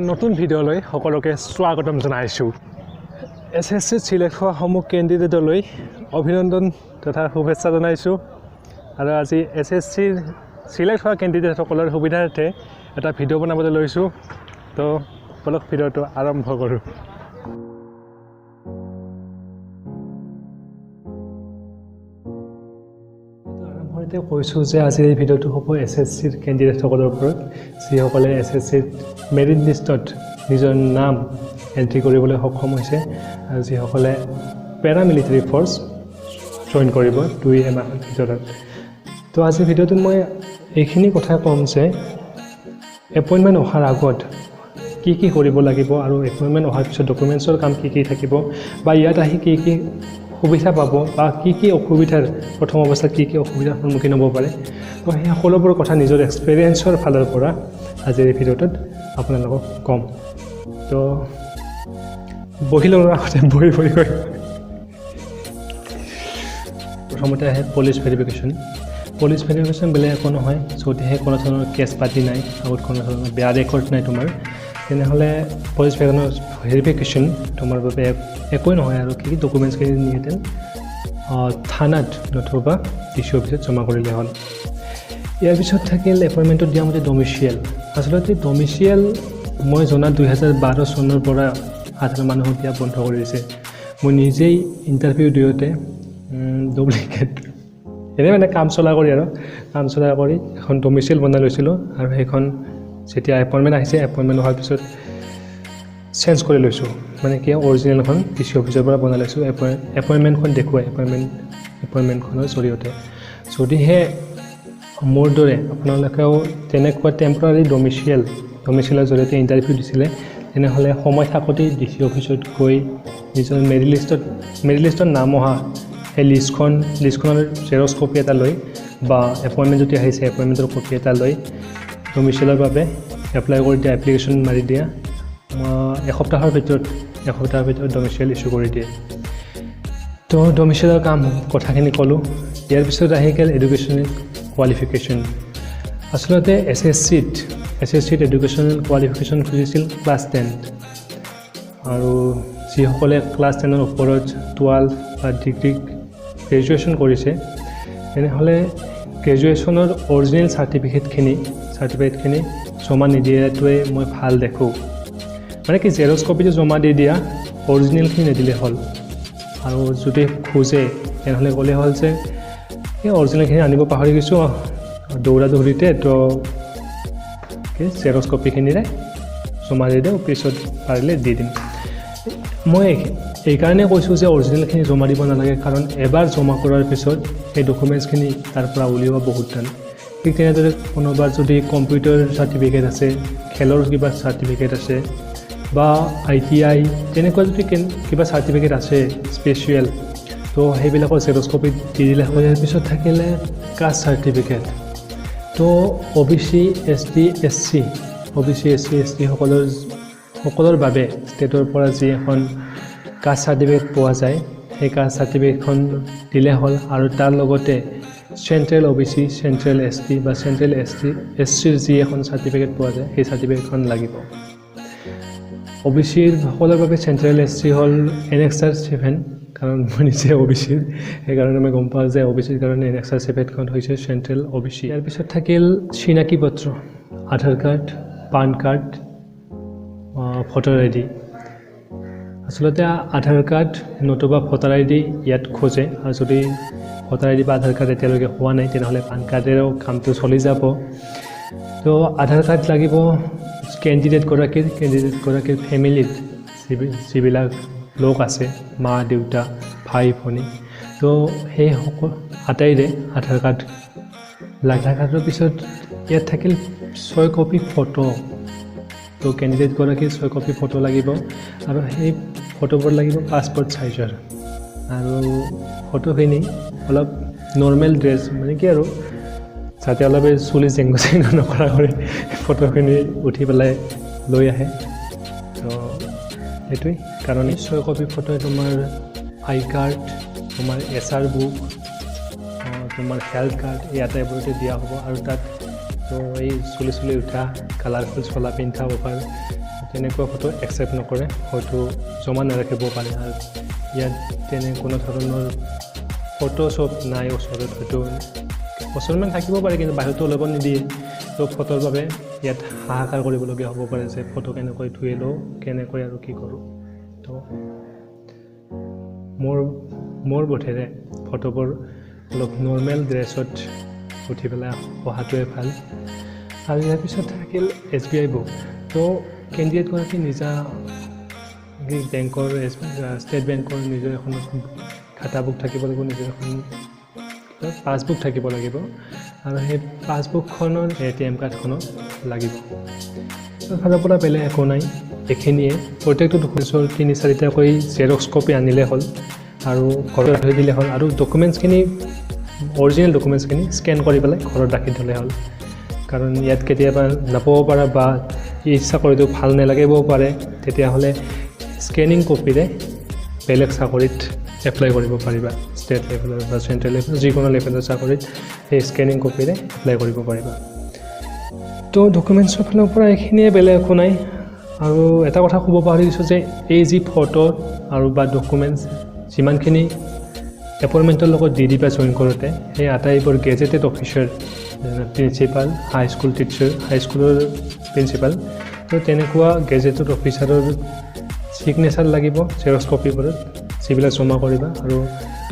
নতুন ভিডিঅ'লৈ সকলোকে স্বাগতম জনাইছোঁ। SSC চিলেক্ট হোৱা সমূহ কেণ্ডিডেটলৈ অভিনন্দন তথা শুভেচ্ছা জনাইছোঁ। আৰু আজি SSC চিলেক্ট হোৱা কেণ্ডিডেটসকলৰ সুবিধাৰ্থে এটা ভিডিঅ' বনাবলৈ লৈছোঁ। তো বলক ভিডিঅ'টো আৰম্ভ কৰোঁ। আৰম্ভণিতে কৈছোঁ যে আজিৰ এই ভিডিঅ'টো হ'ব SSCৰ কেণ্ডিডেটসকলৰ ওপৰত, যিসকলে SSCৰ মেৰিট লিষ্টত নিজৰ নাম এণ্ট্ৰি কৰিবলৈ সক্ষম হৈছে আৰু যিসকলে পেৰামিলিটাৰী ফ'ৰ্চ জইন কৰিব 2 মাহৰ ভিতৰত। তো আজিৰ ভিডিঅ'টোত মই এইখিনি কথা ক'ম যে এপইণ্টমেণ্ট অহাৰ আগত কি কি কৰিব লাগিব আৰু এপইণ্টমেণ্ট অহাৰ পিছত ডকুমেণ্টছৰ কাম কি কি থাকিব বা ইয়াত আহি কি কি সুবিধা পাব বা কি কি অসুবিধাৰ প্ৰথম অৱস্থাত কি কি অসুবিধাৰ সন্মুখীন হ'ব পাৰে। তো সেই সকলোবোৰ কথা নিজৰ এক্সপেৰিয়েঞ্চৰ ফালৰ পৰা আজিৰ এই ভিডিঅ'টোত আপোনালোকক ক'ম। তো বহি লোৱাৰ আগতে বহি গৈ প্ৰথমতে আহে পুলিচ ভেৰিফিকেশ্যন। পুলিচ ভেৰিফিকেশ্যন বেলেগ একো নহয়, যদিহে কোনো ধৰণৰ কেছ পাতি নাই, আগত কোনো ধৰণৰ বেয়া ৰেকৰ্ড নাই তোমাৰ, তেনেহ'লে পুলিচ ভেৰিফিকেশ্যন তোমাৰ বাবে একোৱেই নহয়। আৰু কি কি ডকুমেণ্টছখিনি নিয়েহেঁতেন থানাত নতুবা ডিচি অফিচত জমা কৰিলে হ'ল। ইয়াৰ পিছত থাকিল এপইণ্টমেণ্টত দিয়া মতে ডমিচিয়েল। আচলতে ডমিচিয়েল মই জনাত 2012 চনৰ পৰা সাধাৰণ মানুহক দিয়া বন্ধ কৰি দিছে। মই নিজেই ইণ্টাৰভিউ দিওঁতে ডুপ্লিকেট এনেই মানে কাম চলা কৰি এখন ডমিচিয়েল বনাই লৈছিলোঁ আৰু সেইখন যেতিয়া এপইণ্টমেণ্ট আহিছে, এপইণ্টমেণ্ট হোৱাৰ পিছত চেঞ্জ কৰি লৈছোঁ। মানে কি অৰিজিনেলখন ডিচি অফিচৰ পৰা বনাই লৈছোঁ, এপইণ্টমেণ্টখন দেখুৱাই এপইণ্টমেণ্টখনৰ জৰিয়তে। যদিহে মোৰ দৰে আপোনালোকেও তেনেকুৱা টেম্পৰাৰী ডমিচিয়েলৰ জৰিয়তে ইণ্টাৰভিউ দিছিলে, তেনেহ'লে সময় থাকোঁতেই ডিচি অফিচত গৈ নিজৰ মেৰিট লিষ্টত নাম অহা সেই লিষ্টখনৰ জেৰক্স কপি এটা লৈ বা এপইণ্টমেণ্ট যদি আহিছে এপইণ্টমেণ্টৰ কপি এটা লৈ ডমিচিয়েলৰ বাবে এপ্লাই কৰি দিয়া, এপ্লিকেশ্যন মাৰি দিয়া, এসপ্তাহৰ ভিতৰত ডমিচিয়েল ইছ্যু কৰি দিয়ে। তো ডমিচিয়েলৰ কথাখিনি ক'লোঁ। ইয়াৰ পিছত আহি গ'ল এডুকেশ্যনেল কোৱালিফিকেশ্যন। আচলতে SSCত এডুকেশ্যনেল কোৱালিফিকেশ্যন খুজিছিল ক্লাছ 10, আৰু যিসকলে ক্লাছ 10ৰ ওপৰত 12 বা ডিগ্ৰী গ্ৰেজুৱেশ্যন কৰিছে, তেনেহ'লে গ্ৰেজুৱেশ্যনৰ অৰিজিনেল চাৰ্টিফিকেটখিনি জমা নিদিয়াটোৱে মই ভাল দেখোঁ। মানে কি জেৰক্স কপিটো জমা দি দিয়া, অৰিজিনেলখিনি নিদিলে হ'ল। আৰু যদি খোজে তেনেহ'লে ক'লে হ'ল যে এই অৰিজিনেলখিনি আনিব পাহৰি গৈছোঁ দৌৰিতে, তো জেৰক্স কপিখিনিৰে জমা দি দিওঁ, পিছত পাৰিলে দি দিম। মই এইকাৰণে কৈছোঁ যে অৰিজিনেলখিনি জমা দিব নালাগে, কাৰণ এবাৰ জমা কৰাৰ পিছত সেই ডকুমেণ্টছখিনি তাৰ পৰা উলিওৱা বহুত টান। ঠিক তেনেদৰে কোনোবাৰ যদি কম্পিউটাৰ চাৰ্টিফিকেট আছে, খেলৰ কিবা চাৰ্টিফিকেট আছে বা ITI তেনেকুৱা যদি কিবা চাৰ্টিফিকেট আছে স্পেচিয়েল, তো সেইবিলাকৰ জেৰক্স কপি দি দিলে হয়। ইয়াৰ পিছত থাকিলে কাষ্ট চাৰ্টিফিকেট। তো OBC ST SC সকলৰ বাবে ষ্টেটৰ পৰা যি এখন কাষ্ট চাৰ্টিফিকেট পোৱা যায়, সেই কাষ্ট চাৰ্টিফিকেটখন দিলে হ'ল। আৰু তাৰ লগতে চেণ্ট্ৰেল OBC, চেণ্ট্ৰেল ST বা চেণ্ট্ৰেল SCৰ যি এখন চাৰ্টিফিকেট পোৱা যায়, সেই চাৰ্টিফিকেটখন লাগিব। OBCৰ সকলৰ বাবে চেণ্ট্ৰেল SC হ'ল Annexure 7, কাৰণ মই নিজে OBCৰ, সেইকাৰণে মই গম পাওঁ যে OBCৰ কাৰণে Annexure 7খন হৈছে চেণ্ট্ৰেল OBC। ইয়াৰ পিছত থাকিল চিনাকি পত্ৰ, Aadhaar card, PAN card, voter ID। আচলতে আধাৰ কাৰ্ড নতুবা ভোটাৰ ID ইয়াত খোজে, আৰু যদি ভোটাৰ ID বা আধাৰ কাৰ্ড এতিয়ালৈকে হোৱা নাই, তেনেহ'লে পান কাৰ্ডেৰেও কামটো চলি যাব। তো আধাৰ কাৰ্ড লাগিব কেণ্ডিডেটগৰাকীৰ ফেমিলিত যিবিলাক লোক আছে, মা দেউতা ভাই ভনী, তো সেই আটাইৰে আধাৰ কাৰ্ড লাগে। আধাৰ কাৰ্ডৰ পিছত ইয়াত থাকিল 6 কপি ফটো। তো কেণ্ডিডেটগৰাকীৰ 6 কপি ফটো লাগিব, আৰু সেই ফটোবোৰ লাগিব পাছপৰ্ট চাইজৰ। আৰু ফটোখিনি অলপ নৰ্মেল ড্ৰেছ, মানে কি আৰু যাতে অলপ চুলি জেংগ নকৰা কৰি ফটোখিনি উঠি পেলাই লৈ আহে। তো সেইটোৱেই কাৰণে 6 কপি ফটোৱে তোমাৰ আই কাৰ্ড, তোমাৰ SR বুক, তোমাৰ হেল্থ কাৰ্ড, এই আটাইবোৰতে দিয়া হ'ব। আৰু তাত তো এই চুলি উঠা কালাৰফুল চোলা পিন্ধা অভাৰ তেনেকুৱা ফটো একচেপ্ট নকৰে, হয়তো জমা নাৰাখিব পাৰে। আৰু ইয়াত তেনে কোনো ধৰণৰ ফটোশ্বপ নাই ওচৰত, হয়তো ওচৰমান থাকিব পাৰে কিন্তু বাহিৰতো ওলাব নিদিয়ে। তো ফটোৰ বাবে ইয়াত হাহাকাৰ কৰিবলগীয়া হ'ব পাৰে যে ফটো কেনেকৈ ধুই লওঁ, কেনেকৈ আৰু কি কৰোঁ। তো মোৰ বোধেৰে ফটোবোৰ অলপ নৰ্মেল ড্ৰেছত উঠি পেলাই অহাটোৱে ভাল। আৰু ইয়াৰ পিছত থাকিল SBI বুক। তো কেণ্ডিডেটগৰাকী নিজা বেংকৰ ষ্টেট বেংকৰ নিজৰ এখন খাতা বুক থাকিব লাগিব, নিজৰ এখন পাছবুক থাকিব লাগিব, আৰু সেই পাছবুকখনৰ ATM কাৰ্ডখনো লাগিব। ফালৰ পৰা বেলেগ একো নাই, এইখিনিয়ে। প্ৰত্যেকটো ডকুমেণ্টছৰ 3-4টাকৈ জেৰক্স কপি আনিলে হ'ল আৰু ঘৰত ৰাখি দিলে হ'ল, আৰু ডকুমেণ্টছখিনি অৰিজিনেল ডকুমেণ্টছখিনি স্কেন কৰি পেলাই ঘৰত ৰাখি থ'লে হ'ল। কাৰণ ইয়াত কেতিয়াবা নাপাব পাৰা বা ইচ্ছা কৰিতো ভাল নালাগিবও পাৰে, তেতিয়াহ'লে স্কেনিং কপিৰে বেলেগ চাকৰিত এপ্লাই কৰিব পাৰিবা। ষ্টেট লেভেলৰ বা চেণ্ট্ৰেল লেভেলৰ যিকোনো লেভেলৰ চাকৰিত সেই স্কেনিং কপিৰে এপ্লাই কৰিব পাৰিবা। তো ডকুমেণ্টছৰ ফালৰ পৰা এইখিনিয়ে, বেলেগ একো নাই। আৰু এটা কথা ক'ব পাহৰি দিছোঁ যে এই যি ফটো আৰু বা ডকুমেণ্টছ যিমানখিনি এপইণ্টমেণ্টৰ লগত দি দিবা জইন কৰোঁতে, সেই আটাইবোৰ gazetted officer, principal, high school teacher, হাইস্কুলৰ প্ৰিন্সিপাল, তো তেনেকুৱা গেজেটেড অফিচাৰৰ ছিগনেচাৰ লাগিব জেৰক্স কপিবোৰত, যিবিলাক জমা কৰিবা। আৰু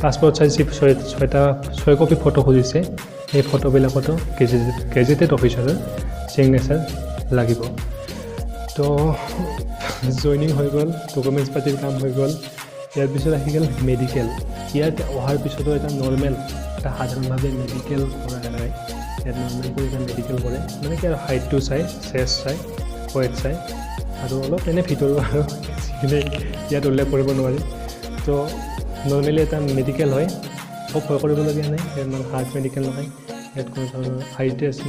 পাছপৰ্ট চাইজ 6 কপি ফটো খুজিছে, সেই ফটোবিলাকতো গেজেটেড অফিচাৰৰ ছিগনেচাৰ লাগিব। তো জইনিং হৈ গ'ল, ডকুমেণ্টছ পাতিৰ কাম হৈ গ'ল। ইয়াৰ পিছত আহি গ'ল মেডিকেল। ইয়াত অহাৰ পিছতো এটা নৰ্মেল, এটা সাধাৰণভাৱে মেডিকেল কৰা যায়। ইয়াত নৰ্মেলকৈ এটা মেডিকেল কৰে, মানে কি আৰু হাইটটো চাই, চেষ্ট চাই, ৱেইট চাই, আৰু অলপ এনে ভিতৰুৱা আৰু যিখিনি ইয়াত উল্লেখ কৰিব নোৱাৰি। তো নৰ্মেলি এটা মেডিকেল হয়, খুব ভয় কৰিবলগীয়া নাই, ইমান হাৰ্ড মেডিকেল নহয়। ইয়াত কোনো ধৰণৰ আই টেষ্ট,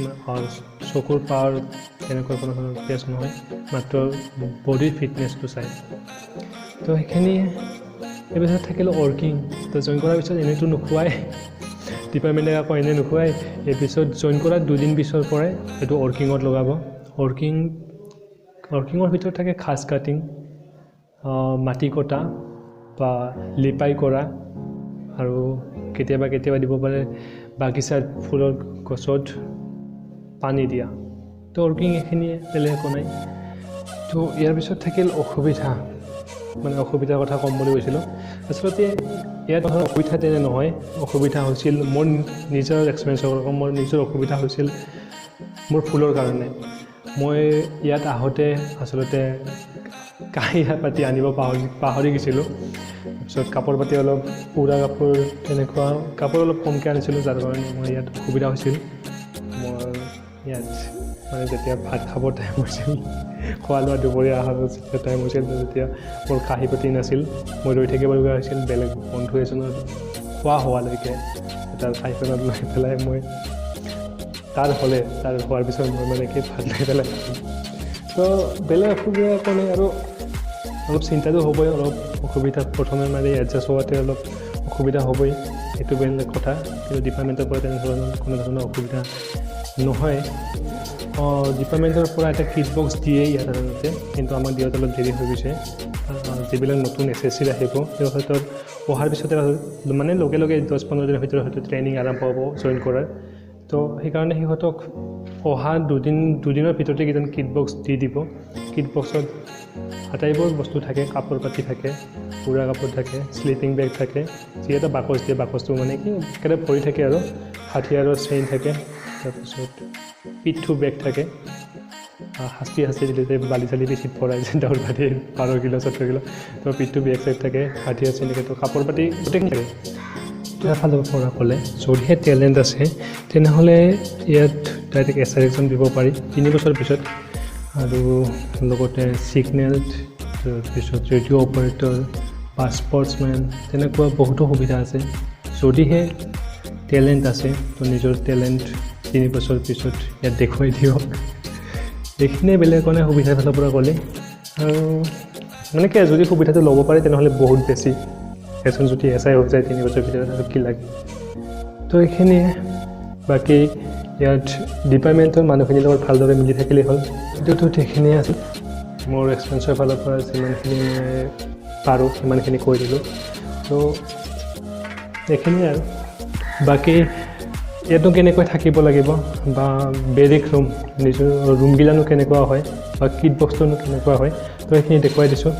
চকুৰ পাৱাৰ তেনেকুৱা কোনো ধৰণৰ টেষ্ট নহয়, মাত্ৰ বডিৰ ফিটনেছটো চাই। তো সেইখিনিয়ে। তাৰপিছত থাকিলে ৱৰ্কিং। তো জইন কৰাৰ পিছত এনেইতো নোখোৱাই, ডিপাৰ্টমেণ্টে আকৌ এনেই নোখোৱাই। এই পিছত জইন কৰাৰ 2 দিন পিছৰ পৰাই এইটো ৱৰ্কিঙত লগাব। ৱৰ্কিঙৰ ভিতৰত থাকে খাজ কাটিং, মাটি কটা বা লিপাই কৰা, আৰু কেতিয়াবা দিব পাৰে বাগিচাত ফুলৰ গছত পানী দিয়া। তো ৱৰ্কিং এইখিনিয়ে, বেলেগ একো নাই। তো ইয়াৰ পিছত থাকিল অসুবিধা, মানে অসুবিধাৰ কথা ক'ম বুলি কৈছিলোঁ। আচলতে ইয়াত অসুবিধা তেনে নহয়। অসুবিধা হৈছিল মোৰ নিজৰ এক্সপিৰিয়েঞ্চৰ কথা, মোৰ নিজৰ অসুবিধা হৈছিল মোৰ ফুলৰ কাৰণে। মই ইয়াত আহোঁতে আচলতে কাঁহী পাতি আনিব পাহৰি গৈছিলোঁ। তাৰপিছত কাপোৰ পাতি অলপ পুৰা কাপোৰ, তেনেকুৱা কাপোৰ অলপ কমকৈ আনিছিলোঁ, যাৰ কাৰণে মই ইয়াত অসুবিধা হৈছিল। মোৰ ইয়াত মানে যেতিয়া ভাত খাব টাইম হৈছিল, খোৱা লোৱা দুপৰীয়া আহাৰৰ যেতিয়া টাইম হৈছিল, তেতিয়া মোৰ কাঁহী পাতি নাছিল, মই ৰৈ থাকিবলগীয়া হৈছিল বেলেগ বন্ধু এজনৰ খোৱা হোৱালৈকে। তাৰ ঠাইখনত লৈ পেলাই মই তাৰ হোৱাৰ পিছত মই মানে কি ভাত লৈ পেলাই। তো বেলেগ অসুবিধা একো নাই, আৰু অলপ চিন্তাটো হ'বই, অলপ অসুবিধা প্ৰথমে মানে এডজাষ্ট হোৱাতে অলপ অসুবিধা হ'বই, সেইটো বেলেগ কথা। কিন্তু ডিপাৰ্টমেণ্টৰ পৰা তেনেধৰণৰ কোনো ধৰণৰ অসুবিধা নহয়। ডিপাৰ্টমেণ্টৰ পৰা এটা কিট বক্স দিয়ে ইয়াত সাধাৰণতে, কিন্তু আমাক দিয়াত অলপ দেৰি হৈ গৈছে। যিবিলাক নতুন SSC আহিব, সেই ক্ষেত্ৰত অহাৰ পিছতে মানে লগে 10-15 দিনৰ ভিতৰত হয়তো ট্ৰেইনিং আৰম্ভ হ'ব জইন কৰাৰ। তো সেইকাৰণে সিহঁতক অহা দুদিনৰ ভিতৰতে কেইজন কিট বক্স দি দিব। কিট বক্সত আটাইবোৰ বস্তু থাকে, কাপোৰ পাতি থাকে, পুৰা কাপোৰ থাকে, শ্লিপিং বেগ থাকে, যি এটা বাকচ দিয়ে, বাকচটো মানে কি একেবাৰে ভৰি থাকে, আৰু হাথিয়াৰৰ চেইন থাকে, তাৰপিছত পিঠু বেগ থাকে, শাস্তি দিলে বালি চালি পিঠিত ভৰাই যে দৌৰ পাতি 12 কিলো 14 কিলো, তো পিঠু বেগ চেগ থাকে, হাথিয়াৰ চেইন থাকে, তো কাপোৰ পাতি গোটেইখিনি থাকে। তাৰ ফালৰ পৰা ক'লে যদিহে টেলেণ্ট আছে তেনেহ'লে ইয়াত ডাইৰেক্ট SR এক্সাম দিব পাৰি 3 বছৰ পিছত। আৰু লগতে ছিগনেল, তাৰপিছত ৰেডিঅ' অপাৰেটৰ বা স্পৰ্টছমেন, তেনেকুৱা বহুতো সুবিধা আছে। যদিহে টেলেণ্ট আছে তো নিজৰ টেলেণ্ট 3 বছৰ পিছত ইয়াত দেখুৱাই দিয়ক। এইখিনিয়ে, বেলেগ কাৰণে সুবিধাৰ ফালৰ পৰা ক'লে। আৰু মানে কি, যদি সুবিধাটো ল'ব পাৰে তেনেহ'লে বহুত বেছি। এজন যদি SI হৈ যায় 3 বছৰ ভিতৰত, আৰু কি লাগে। তো এইখিনিয়ে। বাকী ইয়াত ডিপাৰ্টমেণ্টৰ মানুহখিনিৰ লগত ভালদৰে মিলি থাকিলেই হ'ল। এইটোতো সেইখিনিয়ে আছিল। মোৰ এক্সপেৰিয়েঞ্চৰ ফালৰ পৰা যিমানখিনি মই পাৰোঁ সিমানখিনি কৈ দিলোঁ। ত' এইখিনিয়ে আৰু বাকী ইয়াতো কেনেকৈ থাকিব লাগিব বা বেৰিক ৰুম নিজৰ ৰুমবিলানো কেনেকুৱা হয় বা কিট বক্সটোনো কেনেকুৱা হয়, তো সেইখিনি দেখুৱাই দিছোঁ।